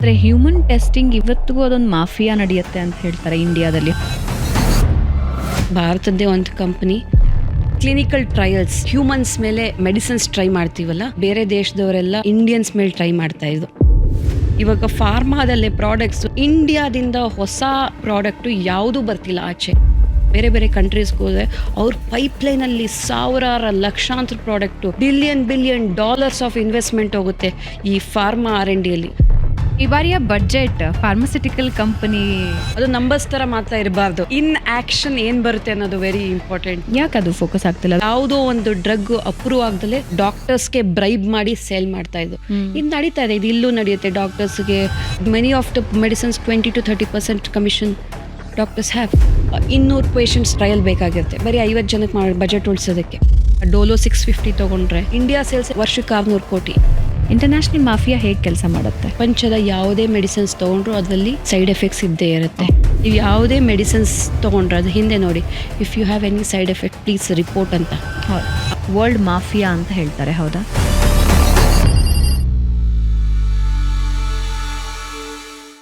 ಆದರೆ human testing ಇವತ್ತಿಗೂ ಅದೊಂದು ಮಾಫಿಯಾ ನಡೆಯುತ್ತೆ ಅಂತ ಹೇಳ್ತಾರೆ ಇಂಡಿಯಾದಲ್ಲಿ. ಭಾರತದ್ದೇ ಒಂದು ಕಂಪನಿ ಕ್ಲಿನಿಕಲ್ ಟ್ರಯಲ್ಸ್ ಹ್ಯೂಮನ್ಸ್ ಮೇಲೆ ಮೆಡಿಸಿನ್ಸ್ ಟ್ರೈ ಮಾಡ್ತೀವಲ್ಲ, ಬೇರೆ ದೇಶದವರೆಲ್ಲ ಇಂಡಿಯನ್ಸ್ ಮೇಲೆ ಟ್ರೈ ಮಾಡ್ತಾ ಇದ್ರು. ಇವಾಗ ಫಾರ್ಮಾದಲ್ಲೇ ಪ್ರಾಡಕ್ಟ್ಸ್ ಇಂಡಿಯಾದಿಂದ ಹೊಸ ಪ್ರಾಡಕ್ಟು ಯಾವುದೂ ಬರ್ತಿಲ್ಲ ಆಚೆ. ಬೇರೆ ಬೇರೆ ಕಂಟ್ರೀಸ್ಗೆ ಹೋದರೆ ಅವ್ರ ಪೈಪ್ಲೈನಲ್ಲಿ ಸಾವಿರಾರು ಲಕ್ಷಾಂತರ product billion dollars of investment ಹೋಗುತ್ತೆ ಈ ಫಾರ್ಮಾ R&Dಯಲ್ಲಿ. ಈ ಬಾರಿಯ ಬಡ್ಜೆಟ್ ಫಾರ್ಮಸ್ಯೂಟಿಕಲ್ ಕಂಪನಿ ಅದು ನಂಬರ್ಸ್ ಥರ ಮಾತ್ರ ಇರಬಾರ್ದು, ಇನ್ ಆಕ್ಷನ್ ಏನು ಬರುತ್ತೆ ಅನ್ನೋದು ವೆರಿ ಇಂಪಾರ್ಟೆಂಟ್. ಯಾಕೆ ಅದು ಫೋಕಸ್ ಆಗ್ತಿಲ್ಲ? ಯಾವುದೋ ಒಂದು ಡ್ರಗ್ ಅಪ್ರೂವ್ ಆಗದಲ್ಲೇ ಡಾಕ್ಟರ್ಸ್ಗೆ ಬ್ರೈಬ್ ಮಾಡಿ ಸೇಲ್ ಮಾಡ್ತಾ ಇದ್ದು ಇದು ನಡೀತಾ ಇದೆ. ಇದು ಇಲ್ಲೂ ನಡೆಯುತ್ತೆ. ಡಾಕ್ಟರ್ಸ್ಗೆ many of the medicines 20 to 30% commission doctors have. 200 patients trial ಬೇಕಾಗಿರುತ್ತೆ, ಬರೀ 50 ಜನಕ್ಕೆ ಬಜೆಟ್ ಉಳಿಸೋದಕ್ಕೆ. ಡೋಲೋ 650 ತೊಗೊಂಡ್ರೆ ಇಂಡಿಯಾ ಸೇಲ್ಸ್ ವರ್ಷಕ್ಕೆ 600 ಕೋಟಿ. ಇಂಟರ್ನ್ಯಾಷನಲ್ ಮಾಫಿಯಾ ಹೇಗೆ ಕೆಲಸ ಮಾಡುತ್ತೆ? ಪ್ರಪಂಚದ ಯಾವುದೇ ಮೆಡಿಸಿನ್ಸ್ ತೊಗೊಂಡ್ರು ಅದರಲ್ಲಿ ಸೈಡ್ ಎಫೆಕ್ಟ್ಸ್ ಇದ್ದೇ ಇರುತ್ತೆ. ನೀವು ಯಾವುದೇ ಮೆಡಿಸಿನ್ಸ್ ತೊಗೊಂಡ್ರೆ ಅದು ಹಿಂದೆ ನೋಡಿ, if you have any side effect please report ಅಂತ. ವರ್ಲ್ಡ್ ಮಾಫಿಯಾ ಅಂತ ಹೇಳ್ತಾರೆ, ಹೌದಾ?